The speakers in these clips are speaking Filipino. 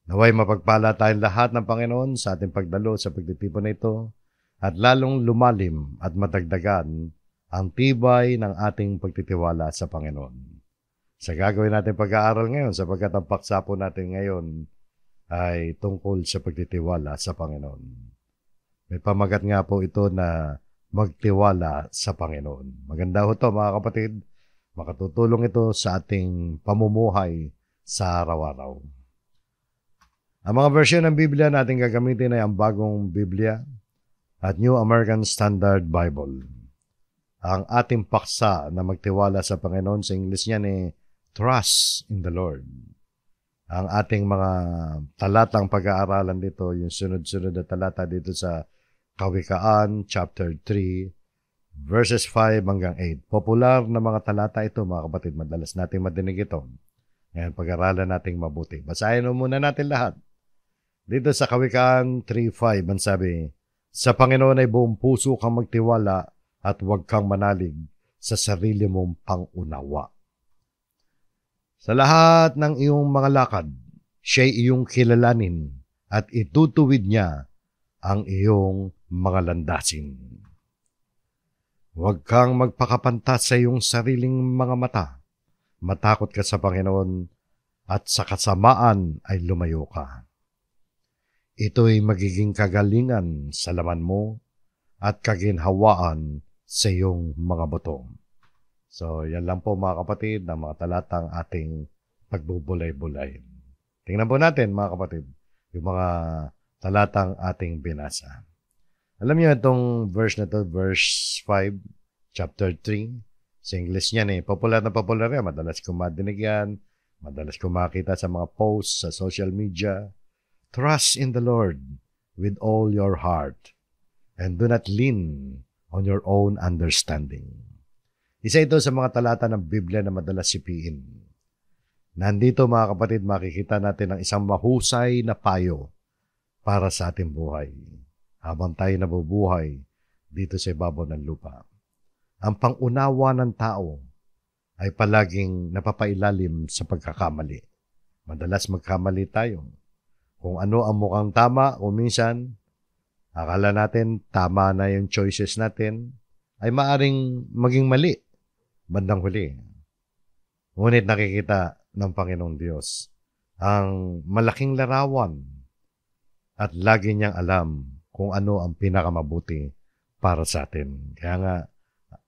Naway mapagpala tayong lahat ng Panginoon sa ating pagdalo sa pagtitipon na ito at lalong lumalim at madagdagan ang tibay ng ating pagtitiwala sa Panginoon. Sa gagawin natin pag-aaral ngayon, sapagkat ang paksa po natin ngayon ay tungkol sa pagtitiwala sa Panginoon. May pamagat nga po ito na magtiwala sa Panginoon. Maganda ho ito mga kapatid, makatutulong ito sa ating pamumuhay sa araw-araw. Ang mga version ng Biblia natin gagamitin ay ang Bagong Biblia at New American Standard Bible. Ang ating paksa na magtiwala sa Panginoon, sa English niyan ay Trust in the Lord. Ang ating mga talatang pag-aaralan dito, yung sunod-sunod na talata dito sa Kawikaan, chapter 3, verses 5 hanggang 8. Popular na mga talata ito, mga kapatid. Madalas nating madinig ito. Ngayon, pag-aralan nating mabuti. Basahin muna natin lahat. Dito sa Kawikaan 3:5, ang sabi, sa Panginoon ay buong puso kang magtiwala at huwag kang manalig sa sarili mong pangunawa. Sa lahat ng iyong mga lakad, siya'y iyong kilalanin at itutuwid niya ang iyong mga landasin. Huwag kang magpakapantas sa iyong sariling mga mata. Matakot ka sa Panginoon at sa kasamaan ay lumayo ka. Ito'y magiging kagalingan sa laman mo at kaginhawaan sa iyong mga buto. So, yan lang po mga kapatid, ng mga talatang ating pagbubulay-bulay. Tingnan po natin mga kapatid, yung mga talatang ating binasa. Alam niyo itong verse na to, verse 5, chapter 3, sa English niyan popular na popular yan. Madalas ko madinig yan, madalas ko makita sa mga posts sa social media. Trust in the Lord with all your heart and do not lean on your own understanding. Isa ito sa mga talata ng Biblia na madalas sipiin. Nandito mga kapatid, makikita natin ang isang mahusay na payo para sa ating buhay habang tayo nabubuhay dito sa ibabaw ng lupa. Ang pangunawa ng tao ay palaging napapailalim sa pagkakamali. Madalas magkamali tayo. Kung ano ang mukhang tama, o minsan, akala natin tama na yung choices natin, ay maaring maging mali bandang huli. Ngunit nakikita ng Panginoong Diyos ang malaking larawan at lagi niyang alam kung ano ang pinakamabuti para sa atin. Kaya nga,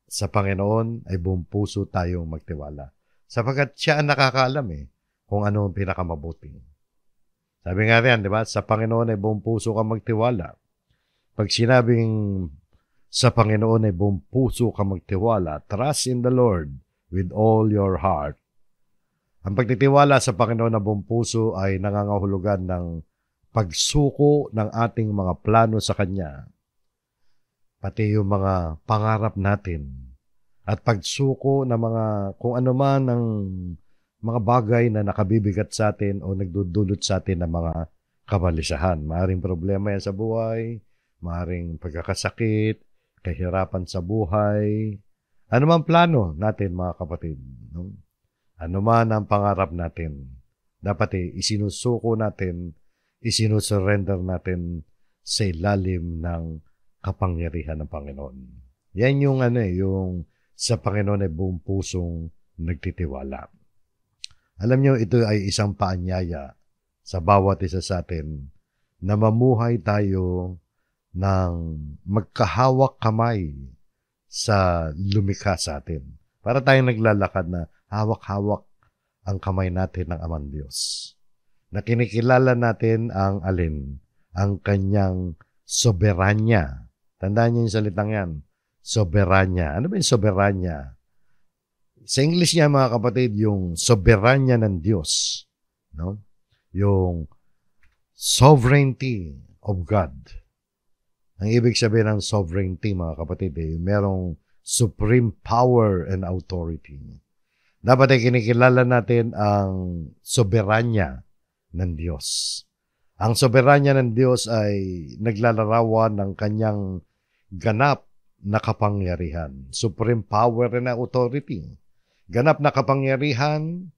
sa Panginoon ay buong puso tayong magtiwala. Sapagkat siya ang nakakaalam kung ano ang pinakamabuti. Sabi nga rin, di ba? Sa Panginoon ay buong puso ka magtiwala. Pag sinabing sa Panginoon ay buong puso ka magtiwala, trust in the Lord with all your heart. Ang pagtitiwala sa Panginoon na buong puso ay nangangahulugan ng pagsuko ng ating mga plano sa Kanya, pati yung mga pangarap natin, at pagsuko ng mga kung ano man ang mga bagay na nakabibigat sa atin o nagdudulot sa atin ng mga kabalisahan. Maaring problema yan sa buhay, maaring pagkakasakit, kahirapan sa buhay. Ano man plano natin mga kapatid, no? Ano man ang pangarap natin, dapat isinusuko natin, isinusurrender natin sa ilalim ng kapangyarihan ng Panginoon. Yan yung yung sa Panginoon ay buong pusong nagtitiwala. Alam nyo, ito ay isang paanyaya sa bawat isa sa atin na mamuhay tayo ng magkahawak kamay sa lumikha sa atin. Para tayong naglalakad na hawak-hawak ang kamay natin ng Amang Diyos. Na kinikilala natin ang alin, ang kanyang soberanya. Tandaan niyo yung salitang yan, soberanya. Ano ba yung soberanya? Sa English niya mga kapatid, yung soberanya ng Diyos, no? Yung sovereignty of God. Ang ibig sabihin ng sovereignty mga kapatid, merong supreme power and authority. Dapat ay kinikilala natin ang soberanya ng Diyos. Ang soberanya ng Diyos ay naglalarawan ng kanyang ganap na kapangyarihan, supreme power and authority. Ganap na kapangyarihan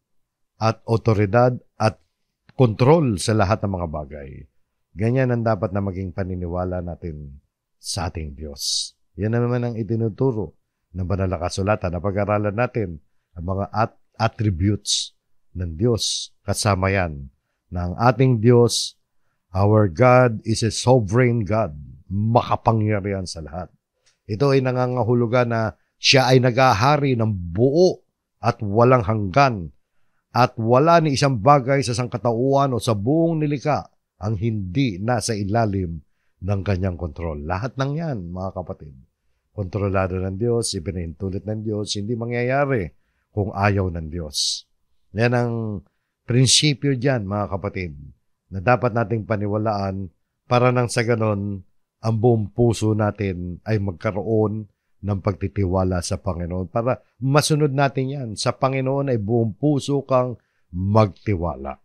at otoridad at kontrol sa lahat ng mga bagay. Ganyan ang dapat na maging paniniwala natin sa ating Diyos. Yan naman ang itinuturo ng banal na kasulatan na pag-aralan natin ang mga attributes ng Diyos. Kasama yan na ang ating Diyos, our God is a sovereign God, makapangyarihan sa lahat. Ito ay nangangahulugan na siya ay nagahari ng buo at walang hanggan at wala ni isang bagay sa sangkatauhan o sa buong nilikha ang hindi nasa ilalim ng kanyang kontrol. Lahat ng yan, mga kapatid, kontrolado ng Diyos, ipinahintulot ng Diyos, hindi mangyayari kung ayaw ng Diyos. Yan ang prinsipyo dyan, mga kapatid, na dapat nating paniwalaan para nang sa ganon, ang buong puso natin ay magkaroon ng pagtitiwala sa Panginoon. Para masunod natin yan. Sa Panginoon ay buong puso kang magtiwala.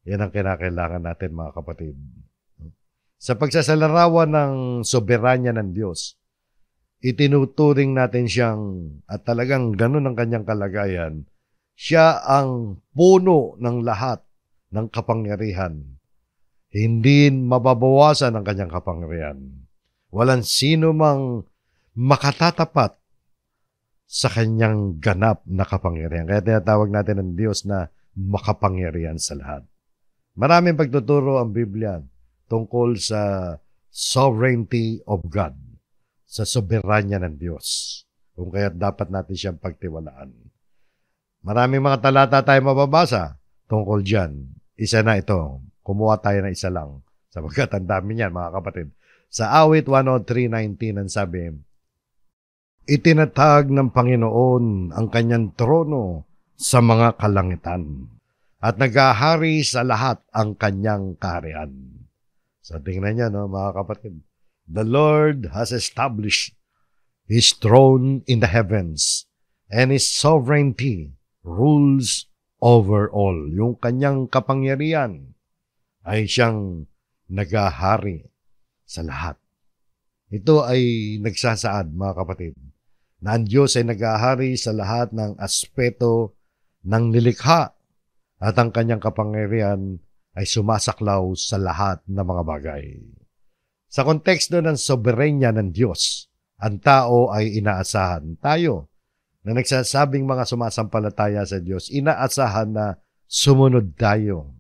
Yan ang kinakailangan natin, mga kapatid. Sa pagsasalarawan ng soberanya ng Diyos, itinuturing natin siyang, at talagang ganun ang kanyang kalagayan, siya ang puno ng lahat ng kapangyarihan. Hindi mababawasan ang kanyang kapangyarihan. Walang sino mang makatatapat sa kanyang ganap na kapangyarihan. Kaya tinatawag natin ang Diyos na makapangyarihan sa lahat. Maraming pagtuturo ang Biblia tungkol sa sovereignty of God, sa soberanya ng Diyos, kung kaya dapat natin siyang pagtiwalaan. Maraming mga talata tayo mababasa tungkol dyan. Isa na ito. Kumuha tayo na isa lang. Sapagkat ang dami niyan, mga kapatid. Sa awit 103:19 ang sabi, itinatag ng Panginoon ang kanyang trono sa mga kalangitan at nagahari sa lahat ang kanyang kaharian. So tingnan niyo, no, mga kapatid. The Lord has established His throne in the heavens and His sovereignty rules over all. Yung kanyang kapangyarihan ay siyang nagahari sa lahat. Ito ay nagsasaad, mga kapatid, na ang Diyos ay nagahari sa lahat ng aspeto ng nilikha at ang kanyang kapangyarihan ay sumasaklaw sa lahat ng mga bagay. Sa konteksto ng soberenya ng Diyos, ang tao ay inaasahan. Tayo, na nagsasabing mga sumasampalataya sa Diyos, inaasahan na sumunod tayo,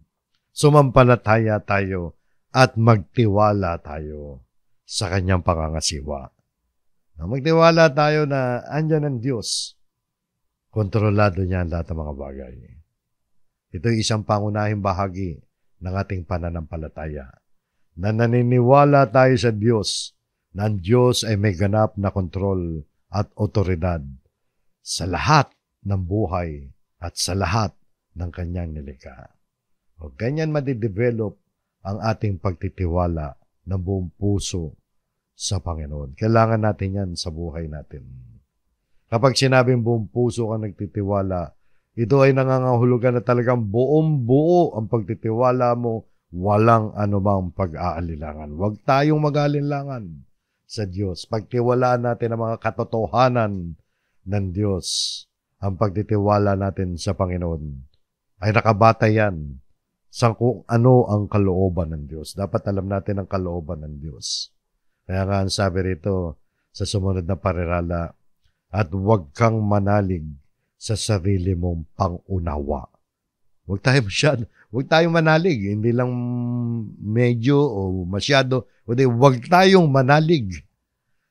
sumampalataya tayo, at magtiwala tayo sa kanyang pangangasiwa. Magtiwala tayo na andyan ang Diyos. Kontrolado niya ang lahat ng mga bagay. Ito ay isang pangunahing bahagi ng ating pananampalataya, na naniniwala tayo sa Diyos, na ang Diyos ay may ganap na kontrol at otoridad sa lahat ng buhay at sa lahat ng kanyang nilikha. O ganyan madidevelop ang ating pagtitiwala ng buong puso sa Panginoon. Kailangan natin yan sa buhay natin. Kapag sinabing buong puso kang nagtitiwala, ito ay nangangahulugan na talagang buong buo ang pagtitiwala mo, walang anumang pag-aalilangan. Huwag tayong mag-aalinlangan sa Diyos. Pagtiwalaan natin ang mga katotohanan ng Diyos. Ang pagtitiwala natin sa Panginoon ay nakabata yan sa kung ano ang kalooban ng Diyos. Dapat alam natin ang kalooban ng Diyos. Kaya nga ang sabi rito sa sumunod na parirala, at huwag kang manalig sa sarili mong pangunawa. Huwag tayong manalig. Hindi lang medyo o masyado. Huwag tayong manalig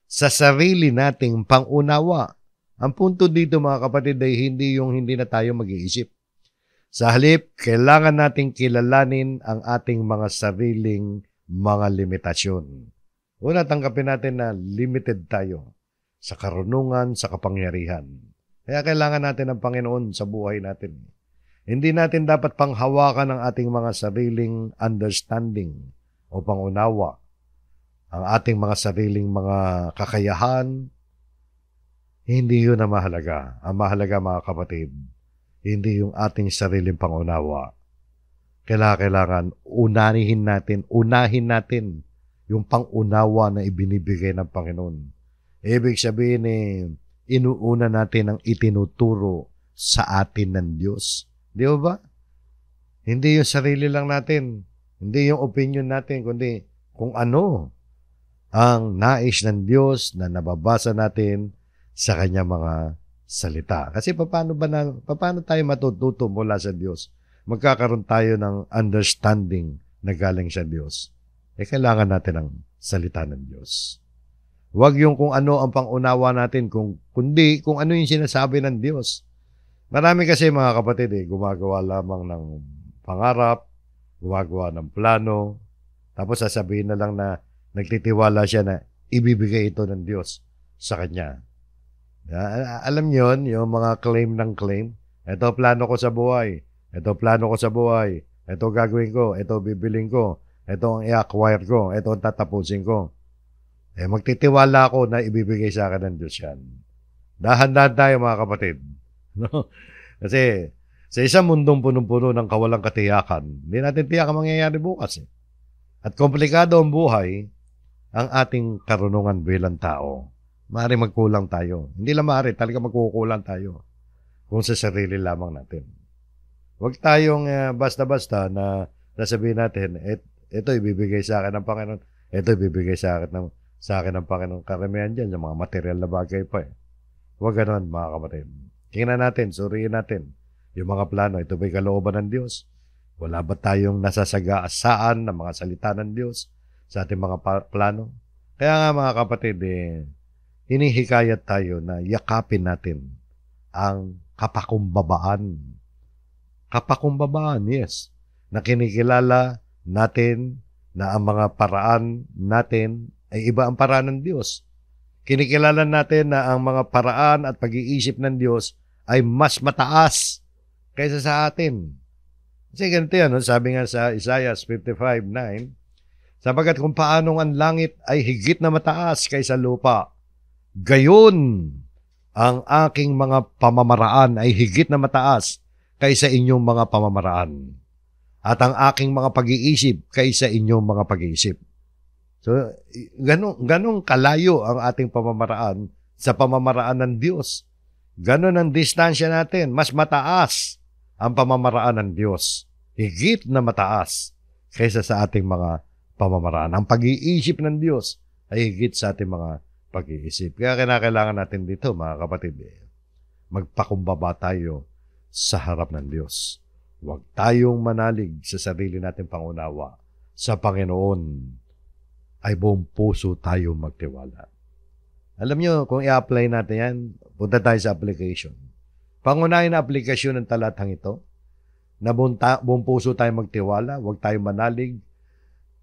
sa sarili nating pangunawa. Ang punto dito, mga kapatid, ay hindi na tayo mag-iisip. Sa halip, kailangan nating kilalanin ang ating mga sariling mga limitasyon. Una, tanggapin natin na limited tayo sa karunungan, sa kapangyarihan. Kaya kailangan natin ang Panginoon sa buhay natin. Hindi natin dapat panghawakan ang ating mga sariling understanding o pangunawa, ang ating mga sariling mga kakayahan. Hindi yun ang mahalaga. Ang mahalaga, mga kapatid, hindi yung ating sariling pangunawa. Kailangan unahin natin yung pangunawa na ibinibigay ng Panginoon. Ibig sabihin, inuuna natin ang itinuturo sa atin ng Diyos. Di ba? Hindi yung sarili lang natin, hindi yung opinion natin, kundi kung ano ang nais ng Diyos na nababasa natin sa kanyang mga salita. Kasi paano tayo matututo mula sa Diyos? Magkakaroon tayo ng understanding na galing sa Diyos. Kailangan natin ang salita ng Diyos. Huwag yung kung ano ang pangunawa natin, kundi kung ano yung sinasabi ng Diyos. Marami kasi mga kapatid, gumagawa lamang ng pangarap, gumagawa ng plano, tapos sasabihin na lang na nagtitiwala siya na ibibigay ito ng Diyos sa kanya. Alam niyo yun, yung mga claim ng claim. Ito plano ko sa buhay. Ito plano ko sa buhay. Ito gagawin ko. Ito bibiling ko. Ito ang i-acquire ko. Ito ang tatapusin ko. Magtitiwala ako na ibibigay sa akin ng Diyos yan. Dahan-dahan tayo mga kapatid. No? Kasi sa isang mundong punong-puno ng kawalang katiyakan, hindi natin tiyak ang mangyayari bukas. At komplikado ang buhay, ang ating karunungan bilang tao. Maaari magkulang tayo. Hindi lang maaari, talaga magkukulang tayo kung sa sarili lamang natin. Huwag tayong basta-basta na nasabihin natin, ito ibibigay sa akin ng Panginoon, ito ibibigay sa akin ng Panginoon. Karamihan dyan, yung mga material na bagay pa. Huwag ganon mga kapatid. Tingnan natin, suriin natin yung mga plano. Ito ba'y kalooban ng Diyos? Wala ba tayong nasasagasaan ng mga salita ng Diyos sa ating mga plano? Kaya nga mga kapatid, hinihikayat tayo na yakapin natin ang kapakumbabaan. Kapakumbabaan, yes. Na kinikilala natin na ang mga paraan natin ay iba ang paraan ng Diyos. Kinikilala natin na ang mga paraan at pag-iisip ng Diyos ay mas mataas kaysa sa atin. Kasi ganito yan, sabi nga sa Isaiah 55:9, sapagat kung paanong ang langit ay higit na mataas kaysa lupa, gayon ang aking mga pamamaraan ay higit na mataas kaysa inyong mga pamamaraan. At ang aking mga pag-iisip kaysa inyong mga pag-iisip. So, ganong kalayo ang ating pamamaraan sa pamamaraan ng Diyos. Ganon ang distansya natin. Mas mataas ang pamamaraan ng Diyos. Higit na mataas kaysa sa ating mga pamamaraan. Ang pag-iisip ng Diyos ay higit sa ating mga pag-iisip. Kaya kinakailangan natin dito, mga kapatid, magpakumbaba tayo sa harap ng Diyos. Huwag tayong manalig sa sarili nating pangunawa. Sa Panginoon ay buong puso tayo magtiwala. Alam nyo, kung i-apply natin yan, punta tayo sa application. Pangunahin na aplikasyon ng talatang ito, na buong puso tayo magtiwala, huwag tayo manalig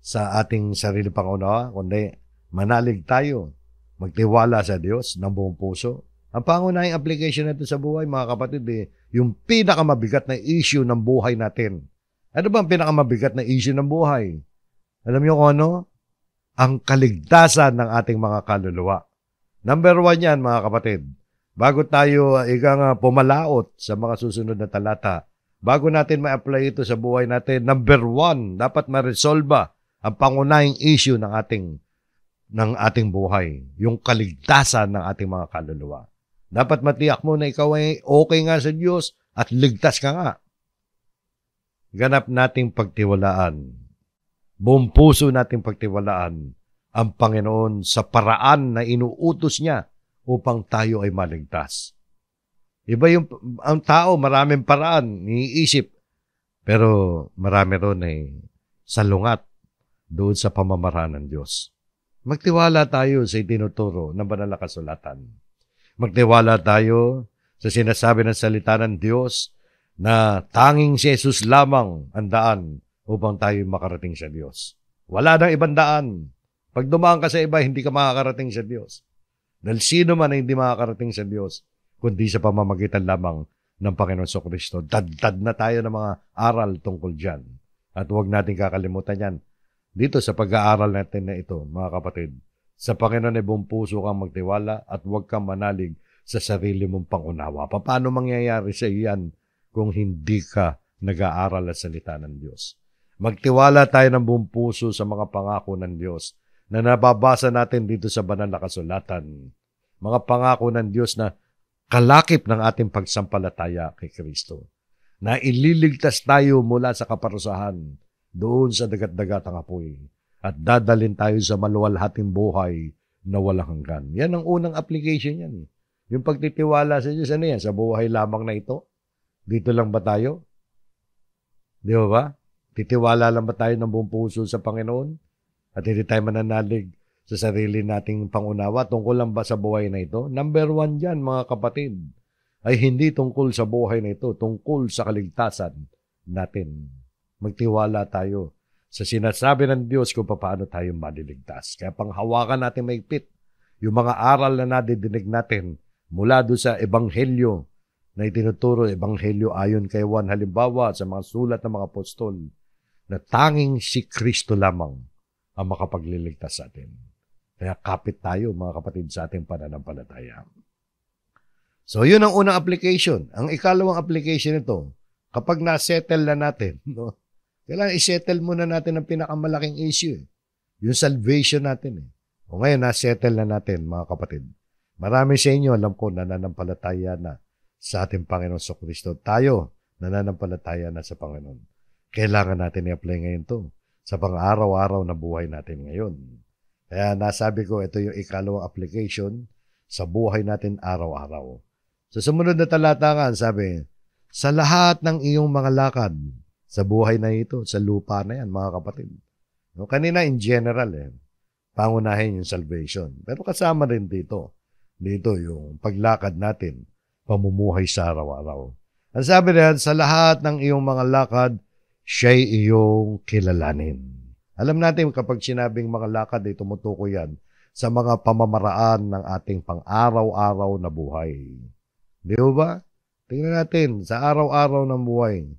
sa ating sarili pangunawa, kundi manalig tayo, magtiwala sa Diyos ng buong puso. Ang pangunahing application nito sa buhay, mga kapatid, yung pinakamabigat na issue ng buhay natin. Ano ba ang pinakamabigat na issue ng buhay? Alam nyo kung ano? Ang kaligtasan ng ating mga kaluluwa. Number 1 yan, mga kapatid. Bago tayo pumalaot sa mga susunod na talata, bago natin ma-apply ito sa buhay natin, number 1, dapat ma-resolve ang pangunahing issue ng ating buhay, yung kaligtasan ng ating mga kaluluwa. Dapat matiyak mo na ikaw ay okay nga sa Diyos at ligtas ka nga. Ganap nating pagtiwalaan, buong puso nating pagtiwalaan ang Panginoon sa paraan na inuutos niya upang tayo ay maligtas. Iba ang tao, maraming paraan, iniisip, pero marami ron ay salungat doon sa pamamaraan ng Diyos. Magtiwala tayo sa itinuturo ng banal na kasulatan. Magtiwala tayo sa sinasabi ng salita ng Diyos na tanging si Jesus lamang ang daan upang tayo makarating sa Diyos. Wala nang ibang daan. Pag dumaan ka sa iba, hindi ka makakarating sa Diyos. Dahil sino man ay hindi makakarating sa Diyos, kundi sa pamamagitan lamang ng Panginoon Kristo. Dad na tayo ng mga aral tungkol dyan. At huwag natin kakalimutan yan. Dito sa pag-aaral natin na ito, mga kapatid, sa Panginoon ay buong puso kang magtiwala at huwag kang manalig sa sarili mong pangunawa. Paano mangyayari sa iyan kung hindi ka nag-aaral at salita ng Diyos? Magtiwala tayo ng buong puso sa mga pangako ng Diyos na nababasa natin dito sa banal na kasulatan. Mga pangako ng Diyos na kalakip ng ating pagsampalataya kay Kristo. na ililigtas tayo mula sa kaparusahan doon sa dagat-dagatang apoy at dadalhin tayo sa maluwalhating buhay na walang hanggan. Yan ang unang application yan. Yung pagtitiwala sa Diyos, ano yan? Sa buhay lamang na ito? Dito lang ba tayo? Di ba? Titiwala lang ba tayo ng buong puso sa Panginoon? At hindi tayo mananalig sa sarili nating pangunawa? Tungkol lang ba sa buhay na ito? Number 1 dyan, mga kapatid, ay hindi tungkol sa buhay na ito, tungkol sa kaligtasan natin. Magtiwala tayo sa sinasabi ng Diyos kung paano tayo maliligtas. Kaya panghawakan natin maigpit yung mga aral na nadidinig natin mula doon sa Ebanghelyo na itinuturo, Ebanghelyo ayon kay Juan, halimbawa sa mga sulat ng mga apostol, na tanging si Kristo lamang ang makapagliligtas sa atin. Kaya kapit tayo, mga kapatid, sa ating pananampalataya. So, yun ang unang application. Ang ikalawang application ito, kapag na-settle na natin, no? Kailangan i-settle muna natin ang pinakamalaking issue. Yung salvation natin. O ngayon, na-settle na natin, mga kapatid. Marami sa inyo, alam ko, nananampalataya na sa ating Panginoon sa Kristo. Tayo, nananampalataya na sa Panginoon. Kailangan natin i-apply ngayon to sa pang-araw-araw na buhay natin ngayon. Kaya nasabi ko, ito yung ikalawang application sa buhay natin araw-araw. Sa sumunod na talata nga, sabi, sa lahat ng iyong mga lakad, sa buhay na ito, sa lupa na yan, mga kapatid. No, kanina in general, pangunahin yung salvation. Pero kasama rin dito yung paglakad natin, pamumuhay sa araw-araw. Ang sabi rin, sa lahat ng iyong mga lakad, siya'y iyong kilalanin. Alam natin kapag sinabing mga lakad, ay tumutukoy yan sa mga pamamaraan ng ating pang-araw-araw na buhay. Di ba? Tingnan natin, sa araw-araw ng buhay,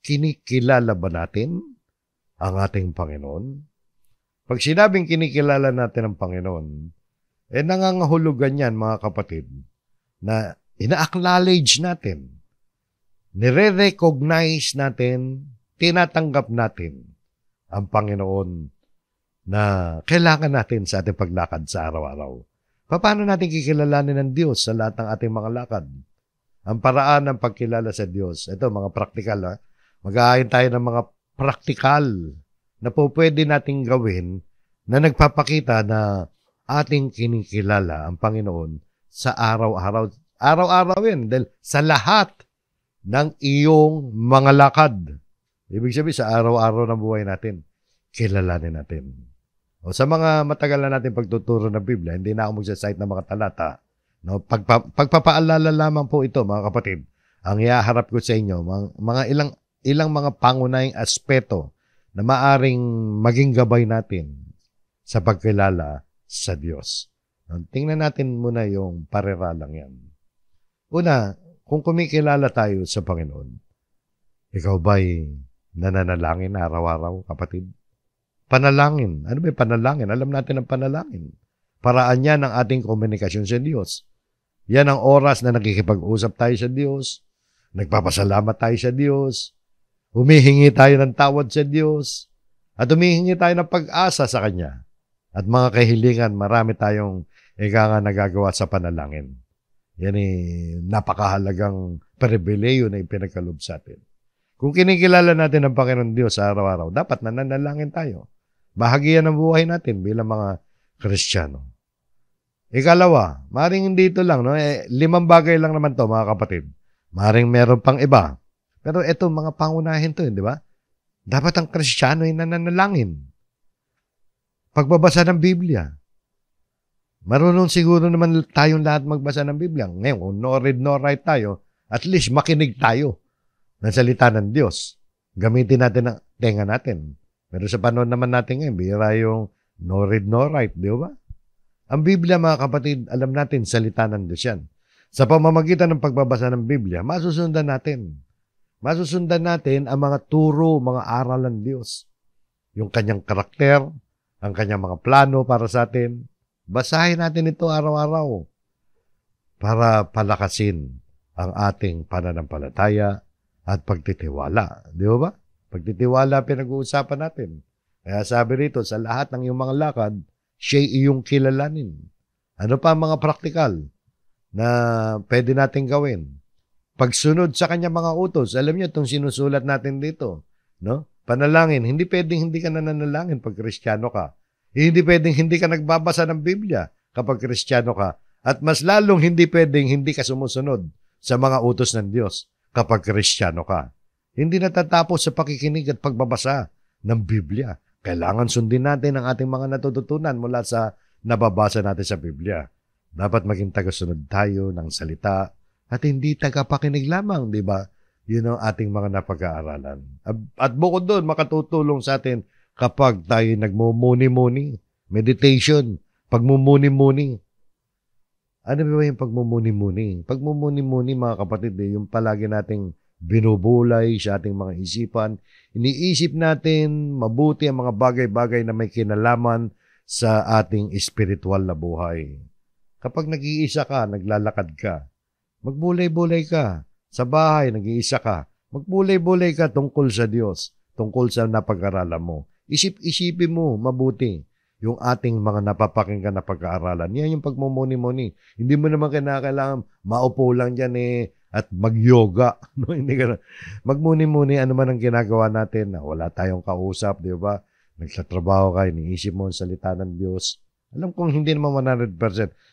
kinikilala ba natin ang ating Panginoon? Pag sinabing kinikilala natin ang Panginoon, nangangahulugan yan, mga kapatid, na ina-acknowledge natin, nire-recognize natin, tinatanggap natin ang Panginoon na kailangan natin sa ating paglakad sa araw-araw. Paano natin kikilalanin ng Diyos sa lahat ng ating mga lakad? Ang paraan ng pagkilala sa Diyos, ito mga praktikal, mag-aayon tayo ng mga praktikal na po pwede nating gawin na nagpapakita na ating kinikilala ang Panginoon sa araw-araw. Araw-araw yan, dahil sa lahat ng iyong mga lakad. Ibig sabihin, sa araw-araw ng buhay natin, kilalanin natin. O sa mga matagal na natin pagtuturo ng Biblia, hindi na ako magsasite ng mga talata. No? Pagpapaalala lamang po ito, mga kapatid, ang iaharap ko sa inyo, mga ilang mga pangunahing aspeto na maaring maging gabay natin sa pagkilala sa Diyos. Tingnan natin muna yung pareralang yan. Una, kung kumikilala tayo sa Panginoon, ikaw ba'y nananalangin araw-araw, kapatid? Panalangin. Ano ba yung panalangin? Alam natin ang panalangin. Paraan yan ng ating komunikasyon sa Diyos. Yan ang oras na nakikipag-usap tayo sa Diyos, nagpapasalamat tayo sa Diyos, humihingi tayo ng tawad sa Diyos, at humihingi tayo ng pag-asa sa Kanya. At mga kahilingan, marami tayong nagagawa sa panalangin. Yan napakahalagang pribileyo na ipinagkaloob sa atin. Kung kinikilala natin ang Panginoon Diyos sa araw-araw, dapat nananalangin tayo. Bahagi yan ng buhay natin bilang mga Kristiyano. Ikalawa, maring dito lang, no? 5 bagay lang naman to, mga kapatid. Maring meron pang iba. Pero ito, mga pangunahin to, di ba? Dapat ang Kristiyano ay nananalangin. Pagbabasa ng Biblia. Marunong siguro naman tayong lahat magbasa ng Biblia. Ngayon, kung no read, no write tayo, at least makinig tayo ng salita ng Diyos. Gamitin natin ang tenga natin. Pero sa panahon naman natin ngayon, bihira yung no read, no write, di ba? Ang Biblia, mga kapatid, alam natin, salita ng Diyos yan. Sa pamamagitan ng pagbabasa ng Biblia, masusundan natin. Masusundan natin ang mga turo, mga aral ng Diyos. Yung kanyang karakter, ang kanyang mga plano para sa atin. Basahin natin ito araw-araw para palakasin ang ating pananampalataya at pagtitiwala. Di ba? Pagtitiwala pinag-uusapan natin. Kaya sabi rito, sa lahat ng iyong mga lakad, siya'y iyong kilalanin. Ano pa ang mga praktikal na pwede natin gawin pagsunod sa kanya mga utos. Alam niyo itong sinusulat natin dito, no? Panalangin, hindi pwedeng hindi ka nananalangin pag Kristiyano ka. Hindi pwedeng hindi ka nagbabasa ng Biblia kapag Kristiyano ka. At mas lalong hindi pwedeng hindi ka sumusunod sa mga utos ng Diyos kapag Kristiyano ka. Hindi natatapos sa pakikinig at pagbabasa ng Biblia. Kailangan sundin natin ang ating mga natututunan mula sa nababasa natin sa Biblia. Dapat maging tagasunod tayo ng salita at hindi tagapakinig lamang, di ba? Yun ang ating mga napag-aaralan. At bukod doon, makatutulong sa atin kapag tayo nagmumuni-muni, meditation, pagmumuni-muni. Ano ba yung pagmumuni-muni? Pagmumuni-muni, mga kapatid, yung palagi nating binubulay sa ating mga isipan. Iniisip natin mabuti ang mga bagay-bagay na may kinalaman sa ating espiritual na buhay. Kapag nag-iisa ka, naglalakad ka, magbulay-bulay ka. Sa bahay, nag-iisa ka. Magbulay-bulay ka tungkol sa Diyos, tungkol sa napag-aralan mo. Isip-isipin mo mabuti yung ating mga napapakinggan na pag-aaralan. Yan yung pagmumuni-muni. Hindi mo naman kailangan maupo lang dyan at mag-yoga. No? Hindi ka magmuni-muni, ano man ang ginagawa natin. Wala tayong kausap, di ba? Nagsatrabaho ka, iniisip mo ang salita ng Diyos. Alam kong hindi naman 100%,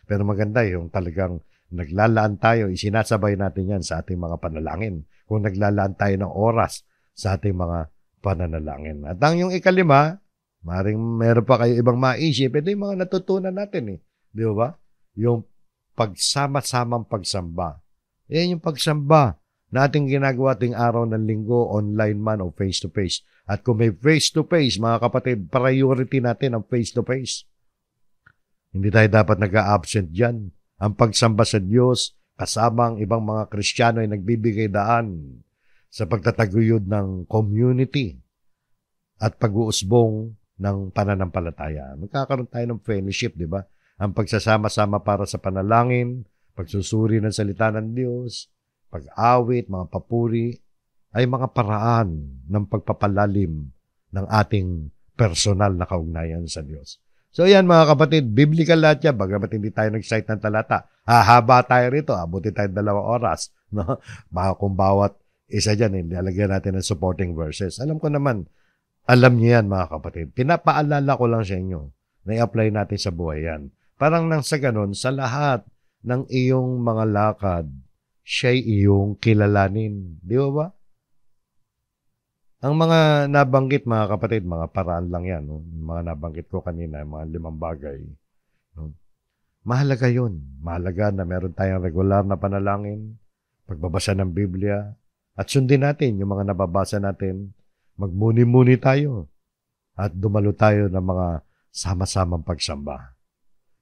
pero maganda yung talagang naglalaan tayo, isinasabay natin yan sa ating mga panalangin. Kung naglalaan tayo ng oras sa ating mga pananalangin. At ang yung ikalima, maring meron pa kayo ibang maisip, ito yung mga natutunan natin Di ba? Yung pagsama-samang pagsamba. Yan yung pagsamba na ating ginagawa ating araw ng linggo, online man o face-to-face. At kung may face-to-face, mga kapatid, priority natin ang face-to-face. Hindi tayo dapat nag-a-absent dyan. Ang pagsamba sa Diyos, kasama ang ibang mga Kristiyano ay nagbibigay daan sa pagtataguyod ng community at pag-uusbong ng pananampalataya. Magkakaroon tayo ng fellowship, di ba? Ang pagsasama-sama para sa panalangin, pagsusuri ng salita ng Diyos, pag-awit, mga papuri, ay mga paraan ng pagpapalalim ng ating personal na kaugnayan sa Diyos. So yan mga kapatid, biblical lahat yan, bagamat hindi tayo nag-cite ng talata. Hahaba tayo rito, abuti tayo 2 oras. No? Kung bawat isa dyan, ilalagyan natin ng supporting verses. Alam ko naman, alam niyo yan mga kapatid. Pinapaalala ko lang sa inyo na i-apply natin sa buhay yan. Parang nang sa ganun, sa lahat ng iyong mga lakad, siya'y iyong kilalanin. Di ba? Ang mga nabanggit, mga kapatid, mga paraan lang yan. No? Yung mga nabanggit ko kanina, mga 5 bagay. No? Mahalaga yun. Mahalaga na meron tayong regular na panalangin, pagbabasa ng Biblia, at sundin natin yung mga nababasa natin. Magmuni-muni tayo at dumalo tayo ng mga sama-samang pagsamba.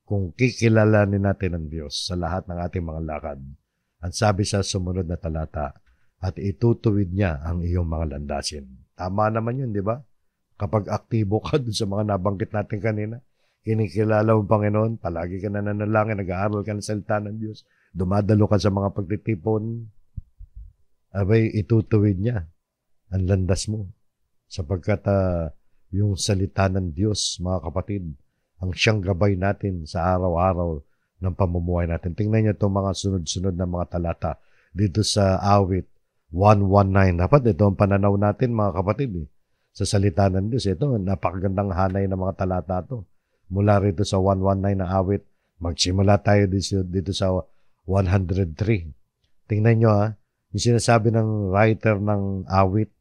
Kung kikilalanin natin ang Diyos sa lahat ng ating mga lakad, ang sabi sa sumunod na talata, at itutuwid niya ang iyong mga landasin. Tama naman yun, di ba? Kapag aktibo ka dun sa mga nabanggit natin kanina, kinikilala mo Panginoon, palagi ka nananalangin, nag-aaral ka ng salita ng Diyos, dumadalo ka sa mga pagtitipon, abay itutuwid niya ang landas mo. Sapagkat yung salita ng Diyos, mga kapatid, ang siyang gabay natin sa araw-araw ng pamumuhay natin. Tingnan niyo itong mga sunod-sunod na mga talata dito sa awit 119. Dapat ito ang pananaw natin, mga kapatid. Sa salita ng Diyos, ito, napakagandang hanay ng mga talata ito. Mula rito sa 119 na awit, magsimula tayo dito sa 103. Tingnan nyo yung sinasabi ng writer ng awit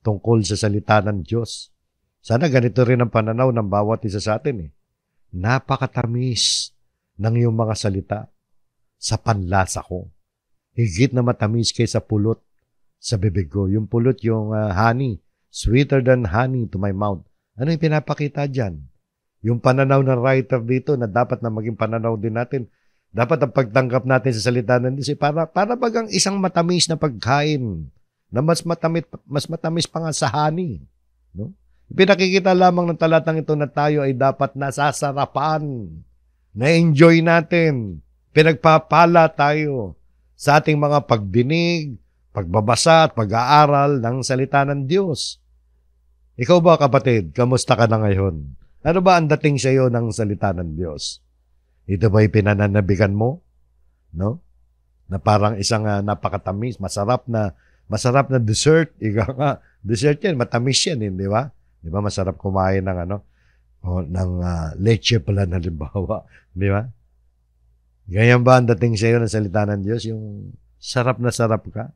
tungkol sa salita ng Diyos. Sana ganito rin ang pananaw ng bawat isa sa atin. Napakatamis ng iyong mga salita sa panlasa ko. Higit na matamis kaysa pulot sa bibig ko. Yung pulot, yung honey, sweeter than honey to my mouth. Ano yung pinapakita dyan? Yung pananaw ng writer dito na dapat na maging pananaw din natin. Dapat ang pagtanggap natin sa salita ng Diyos para bagang isang matamis na pagkain na mas matamis pa nga sa honey. No? Pinakikita lamang ng talatang ito na tayo ay dapat nasasarapan. Na-enjoy natin. Pinagpapala tayo sa ating mga pagdinig, pagbabasa at pag-aaral ng salita ng Diyos. Ikaw ba, kapatid, kamusta ka na ngayon? Ano ba ang dating sa iyo ng salita ng Diyos? Ito ba'y pinananabigan mo? No? na parang isang napakatamis, masarap na dessert. Ika nga, dessert yan, matamis yan, di ba? Di ba masarap kumain ng ng leche pala na halimbawa, di ba? Ganyan ba ang dating sa iyo ng salita ng Diyos? Yung sarap na sarap ka?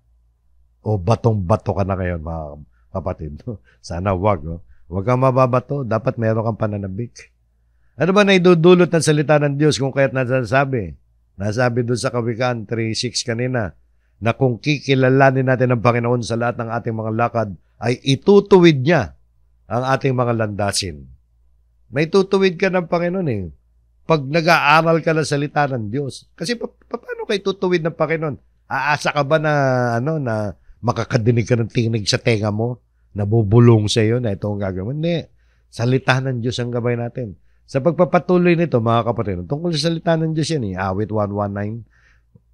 O batong-bato ka na ngayon, mga kapatid? Sana wag. Wag kang mababato. Dapat meron kang pananabik. Ano ba naidudulot ng salita ng Diyos kung kaya't nasasabi? Nasabi doon sa Kawikaan 3:6 kanina, na kung kikilalanin natin ang Panginoon sa lahat ng ating mga lakad, ay itutuwid niya ang ating mga landasin. May tutuwid ka ng Panginoon eh. Pag nag-aaral ka ng salita ng Diyos. Kasi paano kayo tutuwid ng Panginoon? Aasa ka ba na makakadinig ka ng tinig sa tenga mo? Nabubulong sa iyo na ito ang gagawin? Hindi. Salita ng Diyos ang gabay natin. Sa pagpapatuloy nito, mga kapatid, tungkol sa salita ng Diyos yan eh. Awit 119,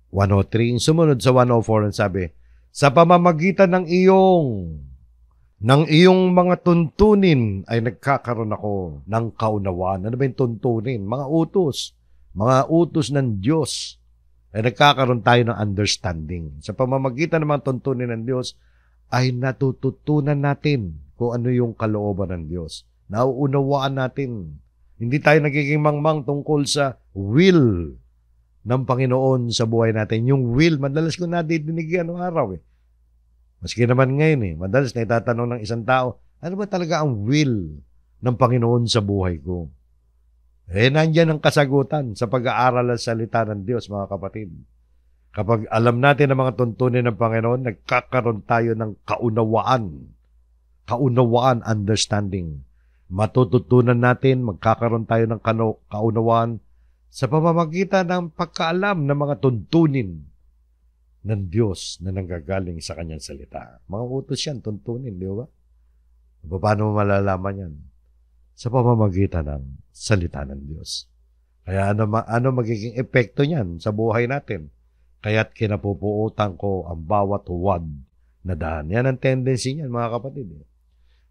103. Sumunod sa 104 ang sabi, sa pamamagitan ng iyong mga tuntunin ay nagkakaroon ako ng kaunawaan. Ano ba yung tuntunin? Mga utos ng Diyos ay nagkakaroon tayo ng understanding. Sa pamamagitan ng mga tuntunin ng Diyos ay natututunan natin kung ano yung kalooban ng Diyos. Nauunawaan natin. Hindi tayo nagiging mangmang tungkol sa will ng Panginoon sa buhay natin. Yung will, madalas ko nadidinig yan araw eh. Maski naman ngayon madalas na itatanong ng isang tao, ano ba talaga ang will ng Panginoon sa buhay ko? Nandyan ang kasagutan sa pag-aaral ng salita ng Diyos, mga kapatid. Kapag alam natin ang mga tuntunin ng Panginoon, nagkakaroon tayo ng kaunawaan, understanding. Matututunan natin, magkakaroon tayo ng kaunawaan sa pamamagitan ng pagkaalam ng mga tuntunin ng Diyos na nanggagaling sa kanyang salita. Mga utos yan, tuntunin, di ba? Paano mo malalaman yan? Sa pamamagitan ng salita ng Diyos. Kaya ano magiging epekto niyan sa buhay natin? Kaya't kinapupuutan ko ang bawat huwad na daan. Yan ang tendency niyan, mga kapatid.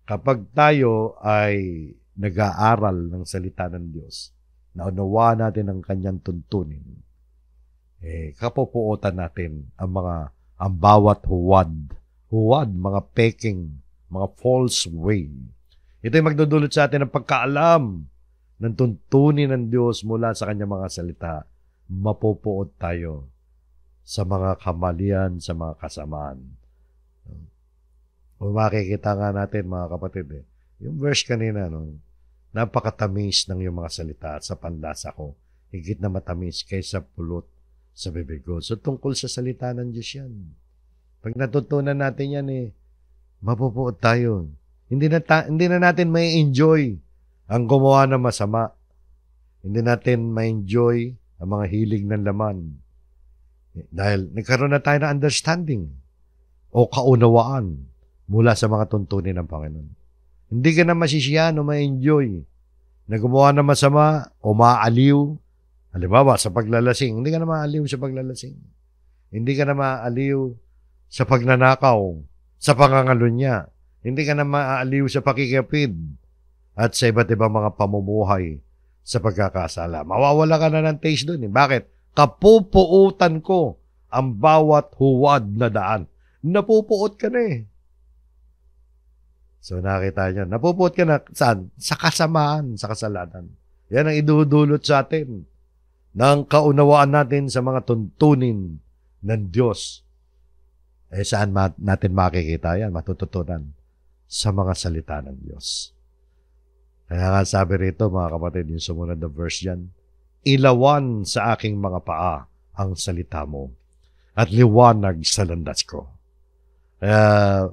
Kapag tayo ay nag-aaral ng salita ng Diyos, naunawaan natin ang kanyang tuntunin, kapupuutan natin ang bawat huwad, mga peking, mga false way. Ito ay magdudulot sa atin ng pagkaalam ng tuntunin ng Diyos mula sa kanyang mga salita. Mapupuot tayo sa mga kamalian, sa mga kasamaan. Kung makikita nga natin, mga kapatid, yung verse kanina, napakatamis ng iyong mga salita at sa panlasa ko, higit na matamis kaysa pulot sa bibig ko. So, tungkol sa salita ng Diyos yan. Pag natutunan natin yan, mapupuot tayo. Hindi na natin may enjoy ang gumawa ng masama. Hindi natin may enjoy ang mga hilig ng laman. Dahil nagkaroon na tayo ng understanding o kaunawaan mula sa mga tuntunin ng Panginoon. Hindi ka na masisiyan o may enjoy na gumawa ng masama o maaaliw. Halimbawa, sa paglalasing, hindi ka na maaliw sa paglalasing. Hindi ka na maaliw sa pagnanakaw, sa pangangalunya. Hindi ka na maaliw sa pakikipid at sa iba't ibang mga pamumuhay sa pagkakasala. Mawawala ka na ng taste doon. Bakit? Kapupuutan ko ang bawat huwad na daan. Napupuot ka na So nakita niyo, napupuot ka na saan? Sa kasamaan, sa kasalanan. Yan ang idudulot sa atin ng kaunawaan natin sa mga tuntunin ng Diyos. Saan natin makikita yan? Matututunan sa mga salita ng Diyos. Kaya nga sabi rito, mga kapatid, yung sumunod na verse dyan, ilawan sa aking mga paa ang salita mo at liwanag sa landas ko. Kaya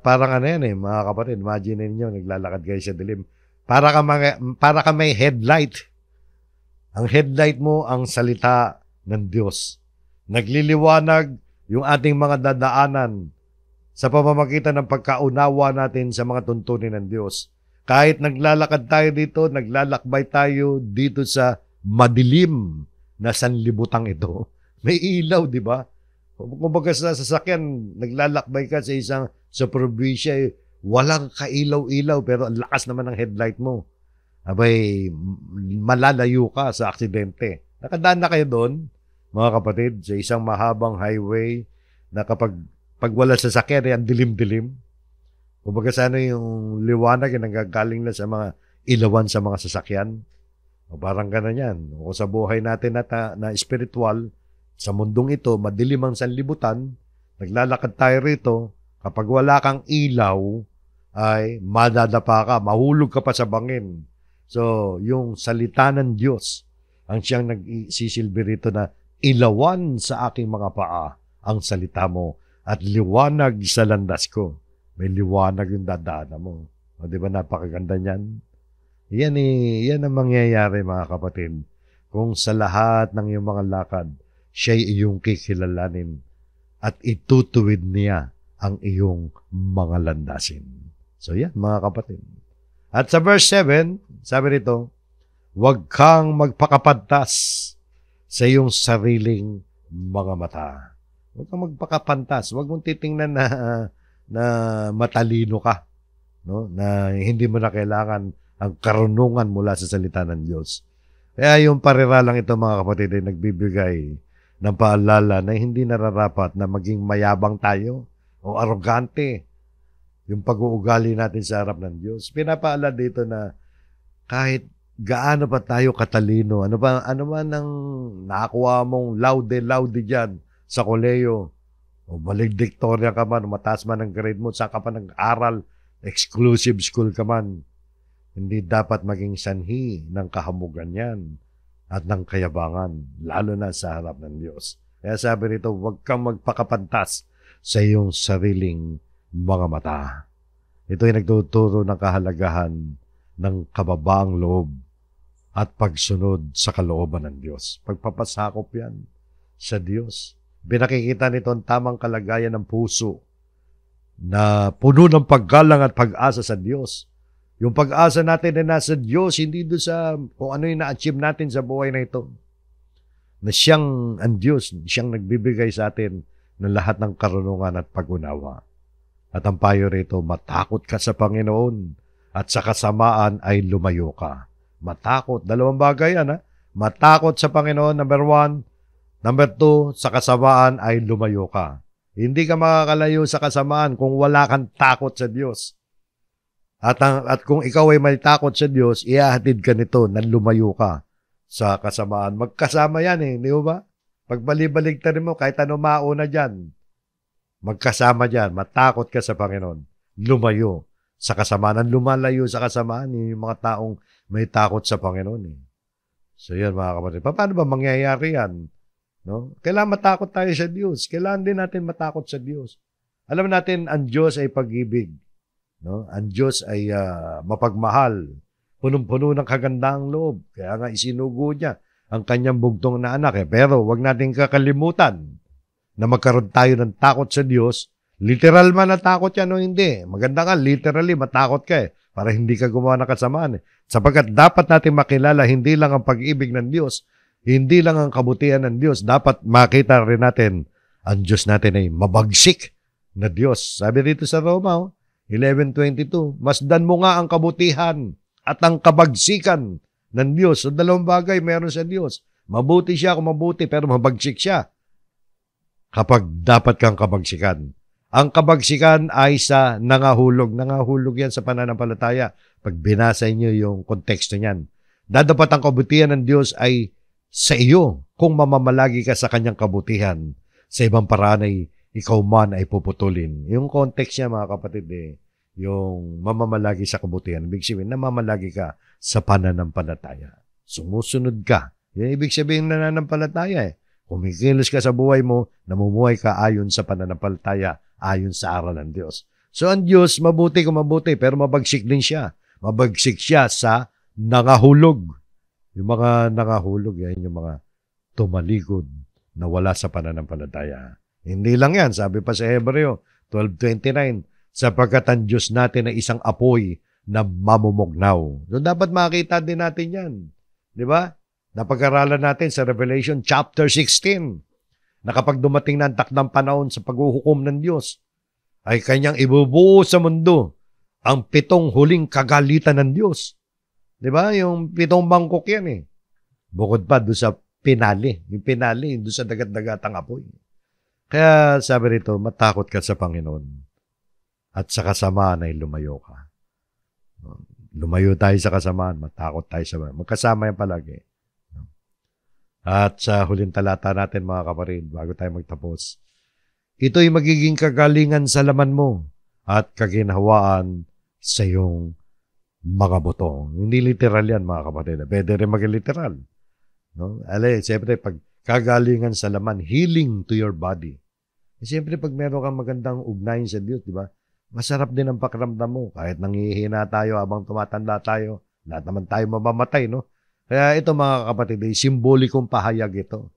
parang yan mga kapatid, imagine niyo naglalakad kayo sa dilim. Para ka may headlight. Ang headlight mo, ang salita ng Diyos. Nagliliwanag yung ating mga dadaanan sa pamamagitan ng pagkaunawa natin sa mga tuntunin ng Diyos. Kahit naglalakad tayo dito, naglalakbay tayo dito sa madilim na sanlibutan ito, may ilaw, di ba? Kumbaga sa sasakyan, naglalakbay ka sa probinsya, walang kailaw-ilaw, pero ang lakas naman ng headlight mo. Abay, malalayo ka sa aksidente. Nakadaan na kayo doon? mga kapatid, sa isang mahabang highway na pag wala sasakyan, ang dilim-dilim. Kumbaga sana yung liwanag yung nanggagaling na sa mga ilawan sa mga sasakyan. O parang gano'n yan. O sa buhay natin na spiritual, sa mundong ito, madilim ang sanlibutan, naglalakad tayo rito, kapag wala kang ilaw, ay madadapa ka, mahulog ka pa sa bangin. So, yung salita ng Diyos, ang siyang nagsisilbi rito na ilawan sa aking mga paa ang salita mo at liwanag sa landas ko. May liwanag yung dadaanan mo. O, di ba napakaganda niyan? Yan ang mangyayari mga kapatid. Kung sa lahat ng iyong mga lakad, siya'y iyong kikilalanin at itutuwid niya ang iyong mga landasin. So yan mga kapatid. At sa verse 7, sabi rito, huwag kang magpakapantas sa iyong sariling mga mata. Huwag kang magpakapantas. Huwag mong titingnan na matalino ka, no? Na hindi mo na kailangan ang karunungan mula sa salita ng Diyos. Kaya yung pariralang ito mga kapatid ay nagbibigay ng paalala na hindi nararapat na maging mayabang tayo o arrogante yung pag-uugali natin sa harap ng Diyos. Pinapaalala dito na kahit gaano pa tayo katalino, ano man ang nakakuha mong laude dyan sa koleyo, o valedictorian ka man, mataas man ang grade mo, saan ka pa nag-aral, exclusive school ka man, hindi dapat maging sanhi ng kahamugan yan at ng kayabangan, lalo na sa harap ng Diyos. Kaya sabi rito, huwag kang magpakapantas sa iyong sariling mga mata. Ito ay nagtuturo ng kahalagahan ng kababaang loob at pagsunod sa kalooban ng Diyos. Pagpapasakop yan sa Diyos. Pinakikita nito ang tamang kalagayan ng puso na puno ng paggalang at pag-asa sa Diyos. Yung pag-asa natin na nasa Diyos, hindi doon sa kung ano yung na-achieve natin sa buhay na ito. Na siyang ang Diyos, siyang nagbibigay sa atin ng lahat ng karunungan at pag-unawa. At ang payo rito, matakot ka sa Panginoon at sa kasamaan ay lumayo ka. Matakot. Dalawang bagay yan, ha? Matakot sa Panginoon, number 1. Number 2, sa kasamaan ay lumayo ka. Hindi ka makakalayo sa kasamaan kung wala kang takot sa Diyos. At kung ikaw ay may takot sa Diyos, ihahatid ka nito na lumayo ka sa kasamaan. Magkasama yan di ba? Pagbali-baligtarin mo, kahit ano mauna dyan, magkasama dyan, matakot ka sa Panginoon, lumayo sa kasamaan. Ang lumalayo sa kasamaan, yung mga taong may takot sa Panginoon. So yan mga kapatid. Paano ba mangyayari yan? No? Kailangan matakot tayo sa Diyos. Kailangan din natin matakot sa Diyos. Alam natin, ang Diyos ay pag-ibig. No? Ang Diyos ay mapagmahal. Punong-puno ng kagandahang loob. Kaya nga isinugo niya ang kanyang bugtong na anak. Pero wag natin kakalimutan na magkaroon tayo ng takot sa Diyos. Literal man na takot yan o hindi. Maganda nga, literally matakot ka para hindi ka gumawa ng kasamaan. Sapagkat dapat natin makilala hindi lang ang pag-ibig ng Diyos, hindi lang ang kabutihan ng Diyos. Dapat makita rin natin ang Diyos natin ay mabagsik na Diyos. Sabi dito sa Roma 11:22, masdan mo nga ang kabutihan at ang kabagsikan ng Diyos. So dalawang bagay meron sa Diyos. Mabuti siya kung mabuti pero mabagsik siya kapag dapat kang kabagsikan. Ang kabagsikan ay sa nangahulog. Nangahulog yan sa pananampalataya. Pag binasa niyo yung konteksto niyan. Dapat ang kabutihan ng Diyos ay sa iyo kung mamamalagi ka sa kanyang kabutihan. Sa ibang paraan ay ikaw man ay puputulin. Yung context niya mga kapatid yung mamamalagi sa kabutihan. Ibig sabihin, namamalagi ka sa pananampalataya. Sumusunod ka. Yan ibig sabihin nananampalataya Kumikilos ka sa buhay mo, namumuhay ka ayon sa pananampalataya, ayon sa aral ng Diyos. So ang Diyos, mabuti kung mabuti, pero mabagsik din siya. Mabagsik siya sa nangahulog. Yung mga nangahulog, yan yung mga tumalikod na wala sa pananampalataya. Hindi lang yan, sabi pa sa Hebreo 12:29, sapagkat ang Diyos natin ay isang apoy na mamumugnaw. So dapat makita din natin yan. Di ba? Napag-aralan natin sa Revelation chapter 16 na kapag dumating na ang takdang panahon sa paghuhukom ng Diyos, ay kanyang ibubuo sa mundo ang 7 huling kagalitan ng Diyos. Di ba? Yung 7 mangkok yan Bukod pa doon sa pinali. Yung pinali, doon sa dagat-dagatang apoy. Kaya sabi rito, matakot ka sa Panginoon at sa kasamaan ay lumayo ka. Lumayo tayo sa kasamaan, matakot tayo sa Panginoon. Magkasama yan palagi. At sa huling talata natin mga kapatid, bago tayo magtapos, ito'y magiging kagalingan sa laman mo at kaginhawaan sa iyong mga buto. Hindi literal yan mga kapatid. Pwede rin maging literal. No? Siyempre, pag kagalingan sa laman, healing to your body. Siyempre, pag meron kang magandang ugnayan sa Diyos, di ba? Masarap din ang pakiramdam mo. Kahit nangihina tayo habang tumatanda tayo, lahat naman tayo mamamatay, no? Kaya ito mga kapatid, simbolikong pahayag ito.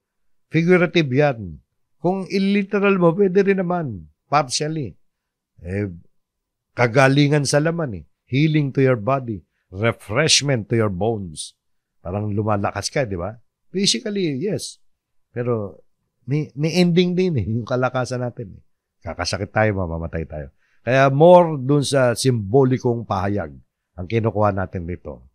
Figurative yan. Kung illiteral mo, pwede rin naman. Partially. Kagalingan sa laman eh. Healing to your body. Refreshment to your bones. Parang lumalakas ka, di ba? Physically, yes. Pero may ending din eh, yung kalakasan natin. Kakasakit tayo, mamamatay tayo. Kaya more dun sa simbolikong pahayag ang kinukuha natin dito.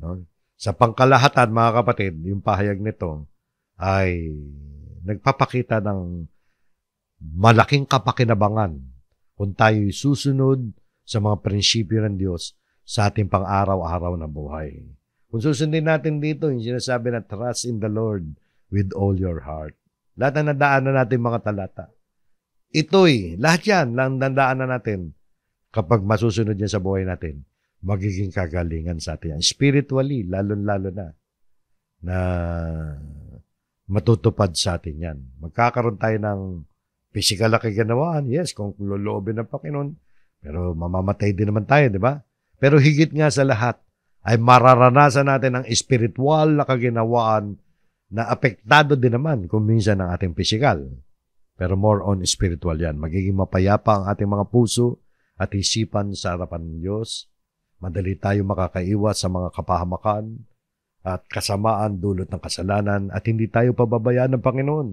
No? Sa pangkalahatan, mga kapatid, yung pahayag nito ay nagpapakita ng malaking kapakinabangan kung tayo'y susunod sa mga prinsipyo ng Diyos sa ating pang-araw-araw na buhay. Kung susundin natin dito, yung sinasabi na trust in the Lord with all your heart. Lahat na nadaanan natin mga talata. Ito'y, lahat yan, lang nadaanan natin kapag masusunod yan sa buhay natin, magiging kagalingan sa atin. Spiritually, lalo-lalo na matutupad sa atin yan. Magkakaroon tayo ng physical na kaganawaan, yes, kung loloobin ng Panginoon, pero mamamatay din naman tayo, di ba? Pero higit nga sa lahat, ay mararanasan natin ang spiritual na kaginawaan na apektado din naman kung minsan ng ating physical. Pero more on spiritual yan. Magiging mapayapa ang ating mga puso at isipan sa harapan ng Diyos. Madali tayo makakaiwas sa mga kapahamakan at kasamaan dulot ng kasalanan at hindi tayo pababayaan ng Panginoon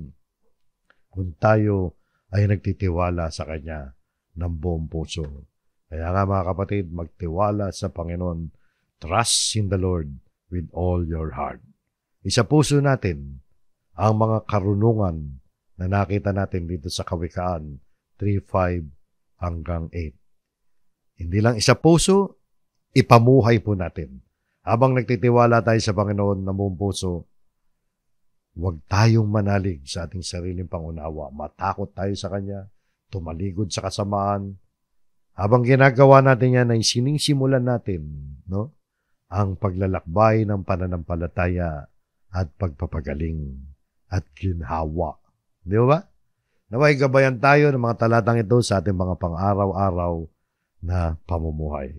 kung tayo ay nagtitiwala sa Kanya ng buong puso. Kaya nga mga kapatid, magtiwala sa Panginoon. Trust in the Lord with all your heart. Isa puso natin ang mga karunungan na nakita natin dito sa Kawikaan 3:5 hanggang 8. Hindi lang isa puso, ipamuhay po natin. Habang nagtitiwala tayo sa Panginoon ng buong puso, huwag tayong manalig sa ating sariling pangunawa. Matakot tayo sa Kanya, tumaligod sa kasamaan. Habang ginagawa natin yan, ay sinisimulan natin, no? Ang paglalakbay ng pananampalataya at pagpapagaling at ginhawa. Di ba? Naway gabayan tayo ng mga talatang ito sa ating mga pang-araw-araw na pamumuhay.